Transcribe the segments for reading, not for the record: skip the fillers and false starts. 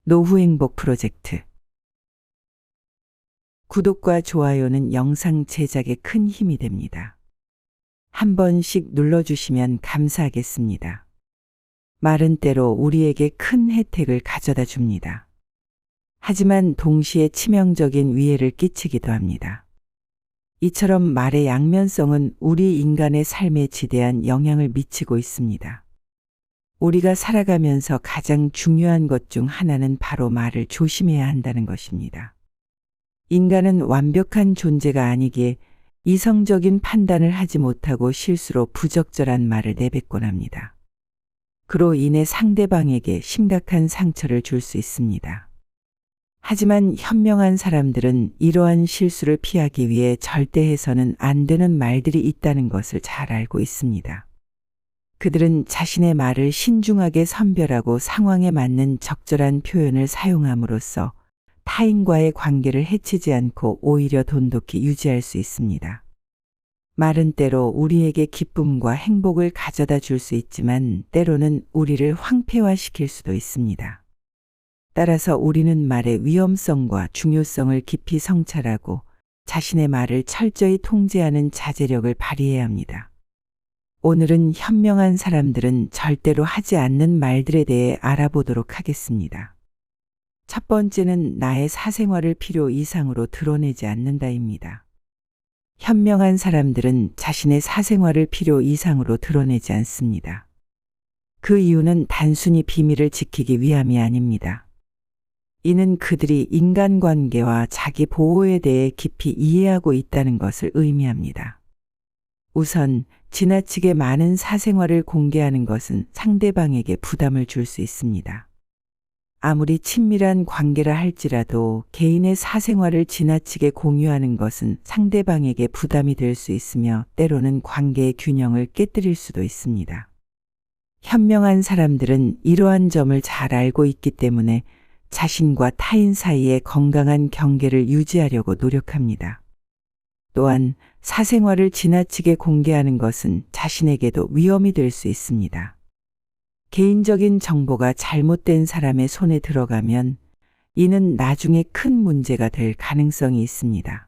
노후행복 프로젝트. 구독과 좋아요는 영상 제작에 큰 힘이 됩니다. 한 번씩 눌러주시면 감사하겠습니다. 말은 때로 우리에게 큰 혜택을 가져다 줍니다. 하지만 동시에 치명적인 위해를 끼치기도 합니다. 이처럼 말의 양면성은 우리 인간의 삶에 지대한 영향을 미치고 있습니다. 우리가 살아가면서 가장 중요한 것 중 하나는 바로 말을 조심해야 한다는 것입니다. 인간은 완벽한 존재가 아니기에 이성적인 판단을 하지 못하고 실수로 부적절한 말을 내뱉곤 합니다. 그로 인해 상대방에게 심각한 상처를 줄 수 있습니다. 하지만 현명한 사람들은 이러한 실수를 피하기 위해 절대 해서는 안 되는 말들이 있다는 것을 잘 알고 있습니다. 그들은 자신의 말을 신중하게 선별하고 상황에 맞는 적절한 표현을 사용함으로써 타인과의 관계를 해치지 않고 오히려 돈독히 유지할 수 있습니다. 말은 때로 우리에게 기쁨과 행복을 가져다 줄 수 있지만 때로는 우리를 황폐화시킬 수도 있습니다. 따라서 우리는 말의 위험성과 중요성을 깊이 성찰하고 자신의 말을 철저히 통제하는 자제력을 발휘해야 합니다. 오늘은 현명한 사람들은 절대로 하지 않는 말들에 대해 알아보도록 하겠습니다. 첫 번째는 나의 사생활을 필요 이상으로 드러내지 않는다입니다. 현명한 사람들은 자신의 사생활을 필요 이상으로 드러내지 않습니다. 그 이유는 단순히 비밀을 지키기 위함이 아닙니다. 이는 그들이 인간관계와 자기 보호에 대해 깊이 이해하고 있다는 것을 의미합니다. 우선 지나치게 많은 사생활을 공개하는 것은 상대방에게 부담을 줄 수 있습니다. 아무리 친밀한 관계라 할지라도 개인의 사생활을 지나치게 공유하는 것은 상대방에게 부담이 될 수 있으며 때로는 관계의 균형을 깨뜨릴 수도 있습니다. 현명한 사람들은 이러한 점을 잘 알고 있기 때문에 자신과 타인 사이에 건강한 경계를 유지하려고 노력합니다. 또한 사생활을 지나치게 공개하는 것은 자신에게도 위험이 될 수 있습니다. 개인적인 정보가 잘못된 사람의 손에 들어가면 이는 나중에 큰 문제가 될 가능성이 있습니다.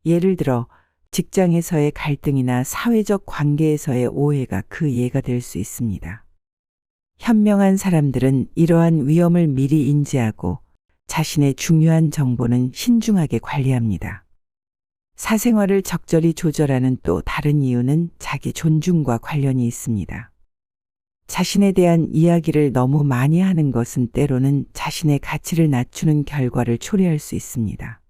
예를 들어 직장에서의 갈등이나 사회적 관계에서의 오해가 그 예가 될 수 있습니다. 현명한 사람들은 이러한 위험을 미리 인지하고 자신의 중요한 정보는 신중하게 관리합니다. 사생활을 적절히 조절하는 또 다른 이유는 자기 존중과 관련이 있습니다. 자신에 대한 이야기를 너무 많이 하는 것은 때로는 자신의 가치를 낮추는 결과를 초래할 수 있습니다.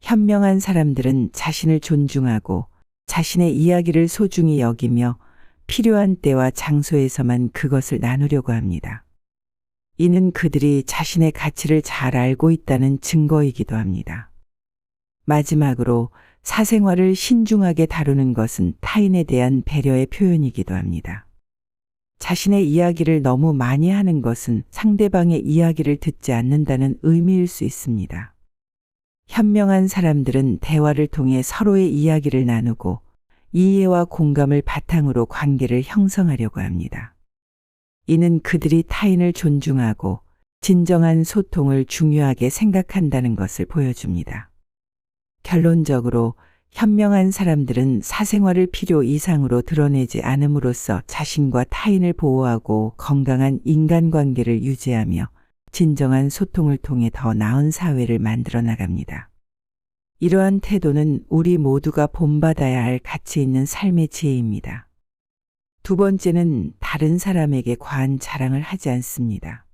현명한 사람들은 자신을 존중하고 자신의 이야기를 소중히 여기며 필요한 때와 장소에서만 그것을 나누려고 합니다. 이는 그들이 자신의 가치를 잘 알고 있다는 증거이기도 합니다. 마지막으로 사생활을 신중하게 다루는 것은 타인에 대한 배려의 표현이기도 합니다. 자신의 이야기를 너무 많이 하는 것은 상대방의 이야기를 듣지 않는다는 의미일 수 있습니다. 현명한 사람들은 대화를 통해 서로의 이야기를 나누고 이해와 공감을 바탕으로 관계를 형성하려고 합니다. 이는 그들이 타인을 존중하고 진정한 소통을 중요하게 생각한다는 것을 보여줍니다. 결론적으로 현명한 사람들은 사생활을 필요 이상으로 드러내지 않음으로써 자신과 타인을 보호하고 건강한 인간관계를 유지하며 진정한 소통을 통해 더 나은 사회를 만들어 나갑니다. 이러한 태도는 우리 모두가 본받아야 할 가치 있는 삶의 지혜입니다. 두 번째는 다른 사람에게 과한 자랑을 하지 않습니다.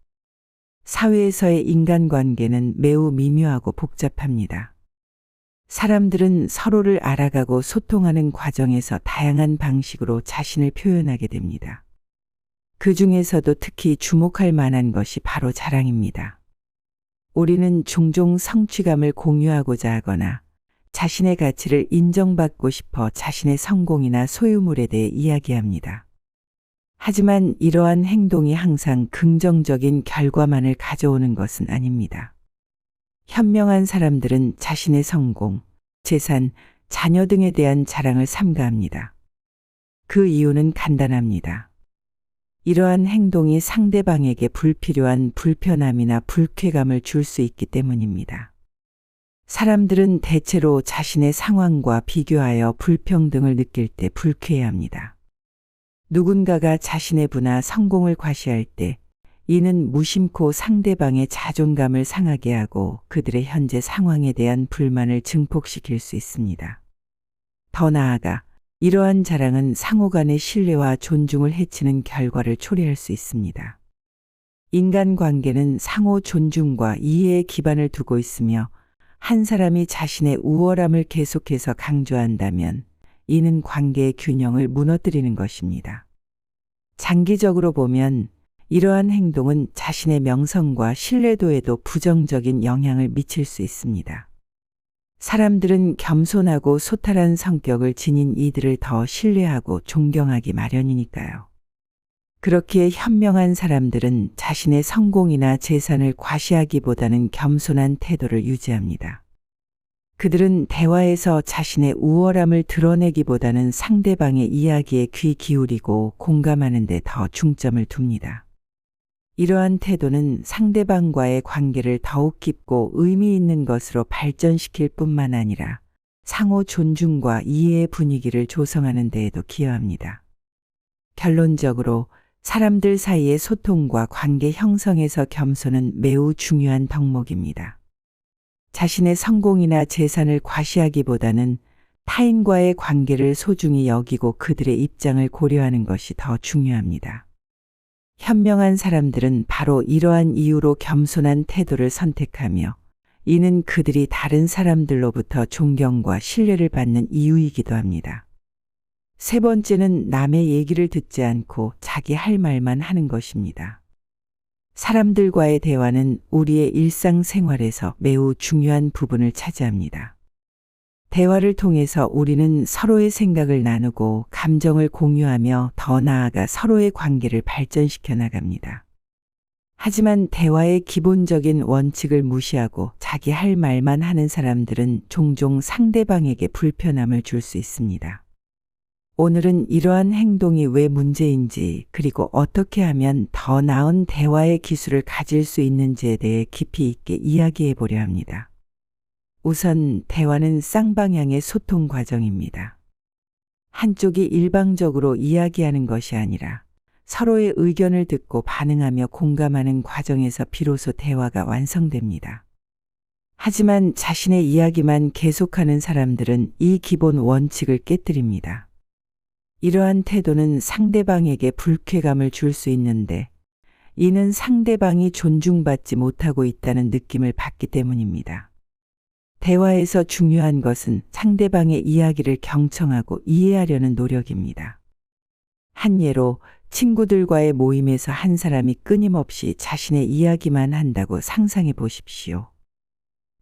사회에서의 인간관계는 매우 미묘하고 복잡합니다. 사람들은 서로를 알아가고 소통하는 과정에서 다양한 방식으로 자신을 표현하게 됩니다. 그 중에서도 특히 주목할 만한 것이 바로 자랑입니다. 우리는 종종 성취감을 공유하고자 하거나 자신의 가치를 인정받고 싶어 자신의 성공이나 소유물에 대해 이야기합니다. 하지만 이러한 행동이 항상 긍정적인 결과만을 가져오는 것은 아닙니다. 현명한 사람들은 자신의 성공, 재산, 자녀 등에 대한 자랑을 삼가합니다. 그 이유는 간단합니다. 이러한 행동이 상대방에게 불필요한 불편함이나 불쾌감을 줄 수 있기 때문입니다. 사람들은 대체로 자신의 상황과 비교하여 불평등을 느낄 때 불쾌해합니다. 누군가가 자신의 부나 성공을 과시할 때 이는 무심코 상대방의 자존감을 상하게 하고 그들의 현재 상황에 대한 불만을 증폭시킬 수 있습니다. 더 나아가 이러한 자랑은 상호 간의 신뢰와 존중을 해치는 결과를 초래할 수 있습니다. 인간관계는 상호 존중과 이해의 기반을 두고 있으며 한 사람이 자신의 우월함을 계속해서 강조한다면 이는 관계의 균형을 무너뜨리는 것입니다. 장기적으로 보면 이러한 행동은 자신의 명성과 신뢰도에도 부정적인 영향을 미칠 수 있습니다. 사람들은 겸손하고 소탈한 성격을 지닌 이들을 더 신뢰하고 존경하기 마련이니까요. 그렇기에 현명한 사람들은 자신의 성공이나 재산을 과시하기보다는 겸손한 태도를 유지합니다. 그들은 대화에서 자신의 우월함을 드러내기보다는 상대방의 이야기에 귀 기울이고 공감하는 데 더 중점을 둡니다. 이러한 태도는 상대방과의 관계를 더욱 깊고 의미 있는 것으로 발전시킬 뿐만 아니라 상호 존중과 이해의 분위기를 조성하는 데에도 기여합니다. 결론적으로 사람들 사이의 소통과 관계 형성에서 겸손은 매우 중요한 덕목입니다. 자신의 성공이나 재산을 과시하기보다는 타인과의 관계를 소중히 여기고 그들의 입장을 고려하는 것이 더 중요합니다. 현명한 사람들은 바로 이러한 이유로 겸손한 태도를 선택하며 이는 그들이 다른 사람들로부터 존경과 신뢰를 받는 이유이기도 합니다. 세 번째는 남의 얘기를 듣지 않고 자기 할 말만 하는 것입니다. 사람들과의 대화는 우리의 일상생활에서 매우 중요한 부분을 차지합니다. 대화를 통해서 우리는 서로의 생각을 나누고 감정을 공유하며 더 나아가 서로의 관계를 발전시켜 나갑니다. 하지만 대화의 기본적인 원칙을 무시하고 자기 할 말만 하는 사람들은 종종 상대방에게 불편함을 줄 수 있습니다. 오늘은 이러한 행동이 왜 문제인지 그리고 어떻게 하면 더 나은 대화의 기술을 가질 수 있는지에 대해 깊이 있게 이야기해 보려 합니다. 우선 대화는 쌍방향의 소통 과정입니다. 한쪽이 일방적으로 이야기하는 것이 아니라 서로의 의견을 듣고 반응하며 공감하는 과정에서 비로소 대화가 완성됩니다. 하지만 자신의 이야기만 계속하는 사람들은 이 기본 원칙을 깨뜨립니다. 이러한 태도는 상대방에게 불쾌감을 줄 수 있는데 이는 상대방이 존중받지 못하고 있다는 느낌을 받기 때문입니다. 대화에서 중요한 것은 상대방의 이야기를 경청하고 이해하려는 노력입니다. 한 예로 친구들과의 모임에서 한 사람이 끊임없이 자신의 이야기만 한다고 상상해 보십시오.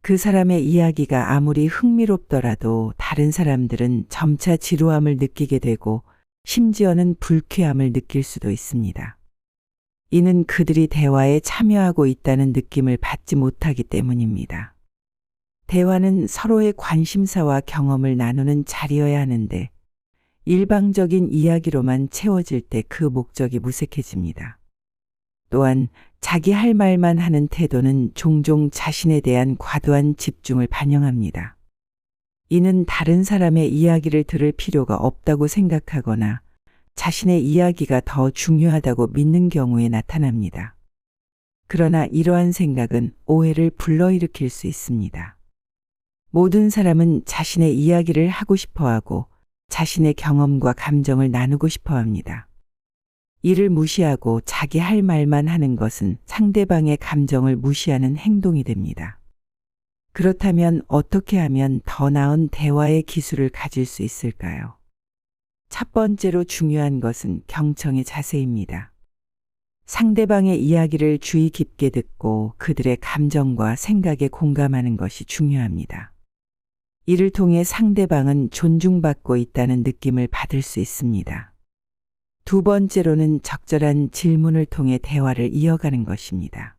그 사람의 이야기가 아무리 흥미롭더라도 다른 사람들은 점차 지루함을 느끼게 되고 심지어는 불쾌함을 느낄 수도 있습니다. 이는 그들이 대화에 참여하고 있다는 느낌을 받지 못하기 때문입니다. 대화는 서로의 관심사와 경험을 나누는 자리여야 하는데 일방적인 이야기로만 채워질 때 그 목적이 무색해집니다. 또한 자기 할 말만 하는 태도는 종종 자신에 대한 과도한 집중을 반영합니다. 이는 다른 사람의 이야기를 들을 필요가 없다고 생각하거나 자신의 이야기가 더 중요하다고 믿는 경우에 나타납니다. 그러나 이러한 생각은 오해를 불러일으킬 수 있습니다. 모든 사람은 자신의 이야기를 하고 싶어 하고 자신의 경험과 감정을 나누고 싶어 합니다. 이를 무시하고 자기 할 말만 하는 것은 상대방의 감정을 무시하는 행동이 됩니다. 그렇다면 어떻게 하면 더 나은 대화의 기술을 가질 수 있을까요? 첫 번째로 중요한 것은 경청의 자세입니다. 상대방의 이야기를 주의 깊게 듣고 그들의 감정과 생각에 공감하는 것이 중요합니다. 이를 통해 상대방은 존중받고 있다는 느낌을 받을 수 있습니다. 두 번째로는 적절한 질문을 통해 대화를 이어가는 것입니다.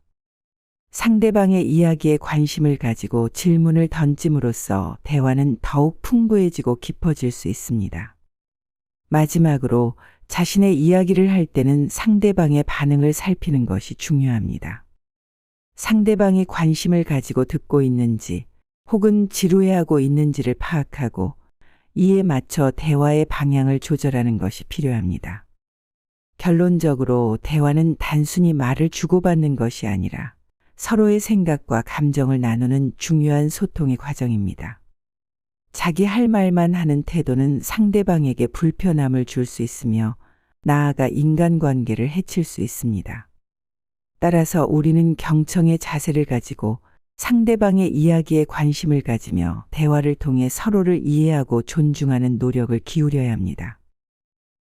상대방의 이야기에 관심을 가지고 질문을 던짐으로써 대화는 더욱 풍부해지고 깊어질 수 있습니다. 마지막으로 자신의 이야기를 할 때는 상대방의 반응을 살피는 것이 중요합니다. 상대방이 관심을 가지고 듣고 있는지 혹은 지루해하고 있는지를 파악하고 이에 맞춰 대화의 방향을 조절하는 것이 필요합니다. 결론적으로 대화는 단순히 말을 주고받는 것이 아니라 서로의 생각과 감정을 나누는 중요한 소통의 과정입니다. 자기 할 말만 하는 태도는 상대방에게 불편함을 줄 수 있으며 나아가 인간관계를 해칠 수 있습니다. 따라서 우리는 경청의 자세를 가지고 상대방의 이야기에 관심을 가지며 대화를 통해 서로를 이해하고 존중하는 노력을 기울여야 합니다.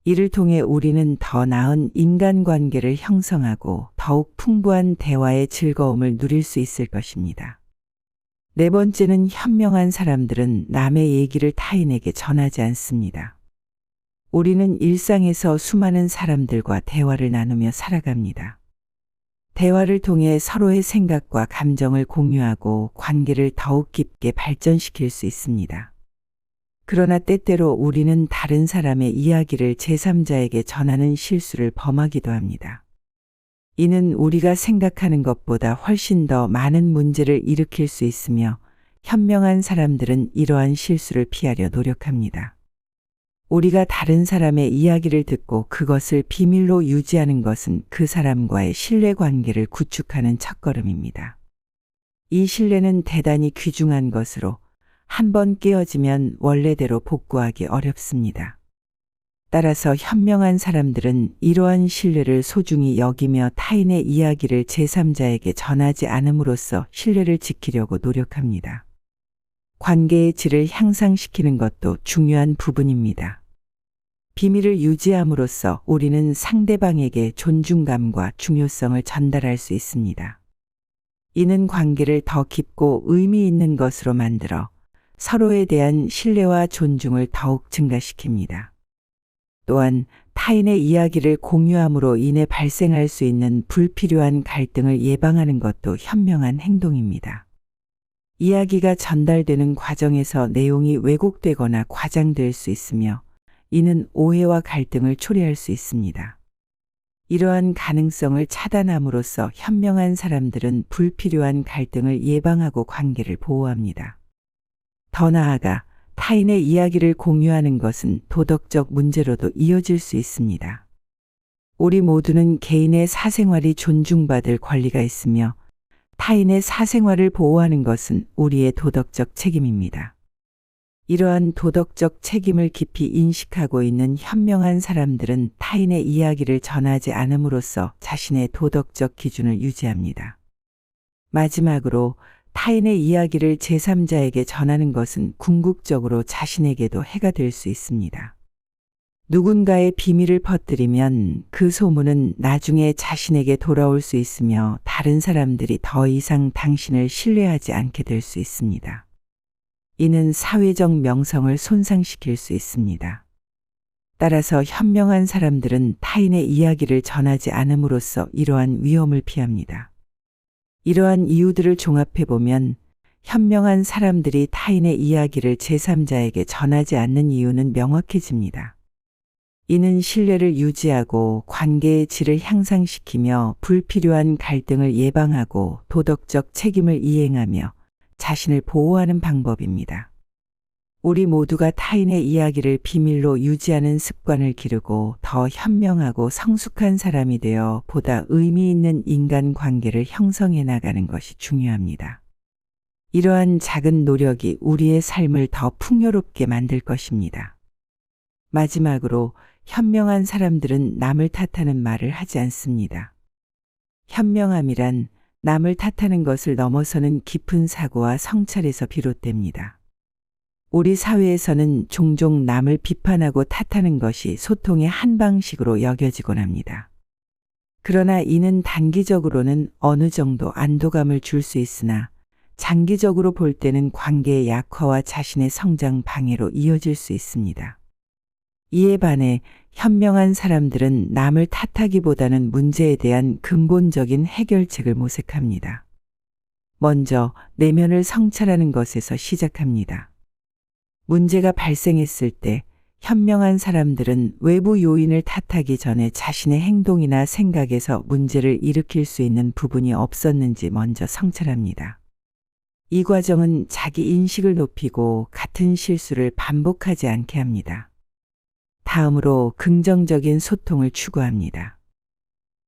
이를 통해 우리는 더 나은 인간관계를 형성하고 더욱 풍부한 대화의 즐거움을 누릴 수 있을 것입니다. 네 번째는 현명한 사람들은 남의 얘기를 타인에게 전하지 않습니다. 우리는 일상에서 수많은 사람들과 대화를 나누며 살아갑니다. 대화를 통해 서로의 생각과 감정을 공유하고 관계를 더욱 깊게 발전시킬 수 있습니다. 그러나 때때로 우리는 다른 사람의 이야기를 제3자에게 전하는 실수를 범하기도 합니다. 이는 우리가 생각하는 것보다 훨씬 더 많은 문제를 일으킬 수 있으며 현명한 사람들은 이러한 실수를 피하려 노력합니다. 우리가 다른 사람의 이야기를 듣고 그것을 비밀로 유지하는 것은 그 사람과의 신뢰관계를 구축하는 첫걸음입니다. 이 신뢰는 대단히 귀중한 것으로 한번 깨어지면 원래대로 복구하기 어렵습니다. 따라서 현명한 사람들은 이러한 신뢰를 소중히 여기며 타인의 이야기를 제3자에게 전하지 않음으로써 신뢰를 지키려고 노력합니다. 관계의 질을 향상시키는 것도 중요한 부분입니다. 비밀을 유지함으로써 우리는 상대방에게 존중감과 중요성을 전달할 수 있습니다. 이는 관계를 더 깊고 의미 있는 것으로 만들어 서로에 대한 신뢰와 존중을 더욱 증가시킵니다. 또한 타인의 이야기를 공유함으로 인해 발생할 수 있는 불필요한 갈등을 예방하는 것도 현명한 행동입니다. 이야기가 전달되는 과정에서 내용이 왜곡되거나 과장될 수 있으며 이는 오해와 갈등을 초래할 수 있습니다. 이러한 가능성을 차단함으로써 현명한 사람들은 불필요한 갈등을 예방하고 관계를 보호합니다. 더 나아가 타인의 이야기를 공유하는 것은 도덕적 문제로도 이어질 수 있습니다. 우리 모두는 개인의 사생활이 존중받을 권리가 있으며 타인의 사생활을 보호하는 것은 우리의 도덕적 책임입니다. 이러한 도덕적 책임을 깊이 인식하고 있는 현명한 사람들은 타인의 이야기를 전하지 않음으로써 자신의 도덕적 기준을 유지합니다. 마지막으로 타인의 이야기를 제3자에게 전하는 것은 궁극적으로 자신에게도 해가 될 수 있습니다. 누군가의 비밀을 퍼뜨리면 그 소문은 나중에 자신에게 돌아올 수 있으며 다른 사람들이 더 이상 당신을 신뢰하지 않게 될 수 있습니다. 이는 사회적 명성을 손상시킬 수 있습니다. 따라서 현명한 사람들은 타인의 이야기를 전하지 않음으로써 이러한 위험을 피합니다. 이러한 이유들을 종합해보면 현명한 사람들이 타인의 이야기를 제3자에게 전하지 않는 이유는 명확해집니다. 이는 신뢰를 유지하고 관계의 질을 향상시키며 불필요한 갈등을 예방하고 도덕적 책임을 이행하며 자신을 보호하는 방법입니다. 우리 모두가 타인의 이야기를 비밀로 유지하는 습관을 기르고 더 현명하고 성숙한 사람이 되어 보다 의미 있는 인간관계를 형성해 나가는 것이 중요합니다. 이러한 작은 노력이 우리의 삶을 더 풍요롭게 만들 것입니다. 마지막으로 현명한 사람들은 남을 탓하는 말을 하지 않습니다. 현명함이란 남을 탓하는 것을 넘어서는 깊은 사고와 성찰에서 비롯됩니다. 우리 사회에서는 종종 남을 비판하고 탓하는 것이 소통의 한 방식으로 여겨지곤 합니다. 그러나 이는 단기적으로는 어느 정도 안도감을 줄 수 있으나 장기적으로 볼 때는 관계의 약화와 자신의 성장 방해로 이어질 수 있습니다. 이에 반해 현명한 사람들은 남을 탓하기보다는 문제에 대한 근본적인 해결책을 모색합니다. 먼저 내면을 성찰하는 것에서 시작합니다. 문제가 발생했을 때 현명한 사람들은 외부 요인을 탓하기 전에 자신의 행동이나 생각에서 문제를 일으킬 수 있는 부분이 없었는지 먼저 성찰합니다. 이 과정은 자기 인식을 높이고 같은 실수를 반복하지 않게 합니다. 다음으로 긍정적인 소통을 추구합니다.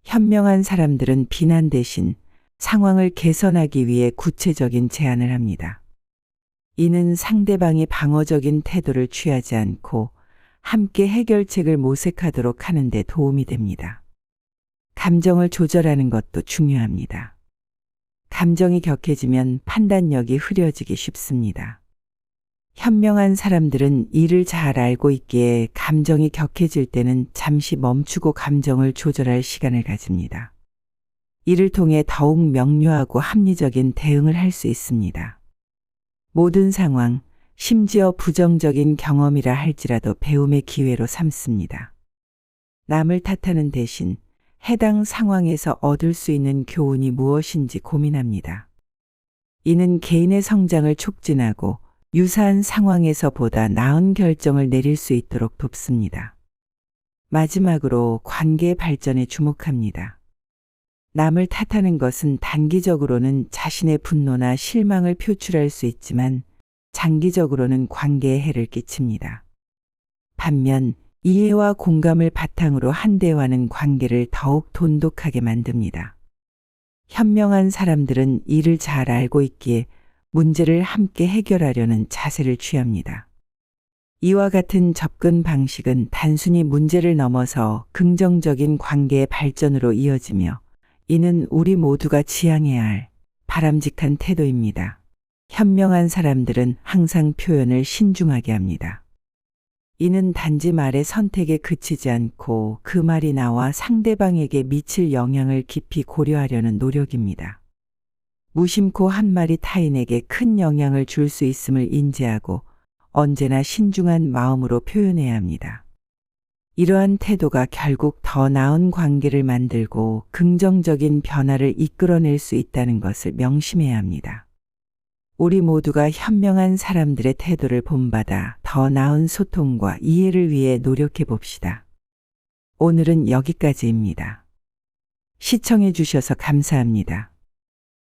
현명한 사람들은 비난 대신 상황을 개선하기 위해 구체적인 제안을 합니다. 이는 상대방이 방어적인 태도를 취하지 않고 함께 해결책을 모색하도록 하는 데 도움이 됩니다. 감정을 조절하는 것도 중요합니다. 감정이 격해지면 판단력이 흐려지기 쉽습니다. 현명한 사람들은 이를 잘 알고 있기에 감정이 격해질 때는 잠시 멈추고 감정을 조절할 시간을 가집니다. 이를 통해 더욱 명료하고 합리적인 대응을 할 수 있습니다. 모든 상황, 심지어 부정적인 경험이라 할지라도 배움의 기회로 삼습니다. 남을 탓하는 대신 해당 상황에서 얻을 수 있는 교훈이 무엇인지 고민합니다. 이는 개인의 성장을 촉진하고 유사한 상황에서 보다 나은 결정을 내릴 수 있도록 돕습니다. 마지막으로 관계의 발전에 주목합니다. 남을 탓하는 것은 단기적으로는 자신의 분노나 실망을 표출할 수 있지만 장기적으로는 관계에 해를 끼칩니다. 반면 이해와 공감을 바탕으로 한대화는 관계를 더욱 돈독하게 만듭니다. 현명한 사람들은 이를 잘 알고 있기에 문제를 함께 해결하려는 자세를 취합니다. 이와 같은 접근 방식은 단순히 문제를 넘어서 긍정적인 관계의 발전으로 이어지며 이는 우리 모두가 지향해야 할 바람직한 태도입니다. 현명한 사람들은 항상 표현을 신중하게 합니다. 이는 단지 말의 선택에 그치지 않고 그 말이 나와 상대방에게 미칠 영향을 깊이 고려하려는 노력입니다. 무심코 한 말이 타인에게 큰 영향을 줄 수 있음을 인지하고 언제나 신중한 마음으로 표현해야 합니다. 이러한 태도가 결국 더 나은 관계를 만들고 긍정적인 변화를 이끌어낼 수 있다는 것을 명심해야 합니다. 우리 모두가 현명한 사람들의 태도를 본받아 더 나은 소통과 이해를 위해 노력해 봅시다. 오늘은 여기까지입니다. 시청해 주셔서 감사합니다.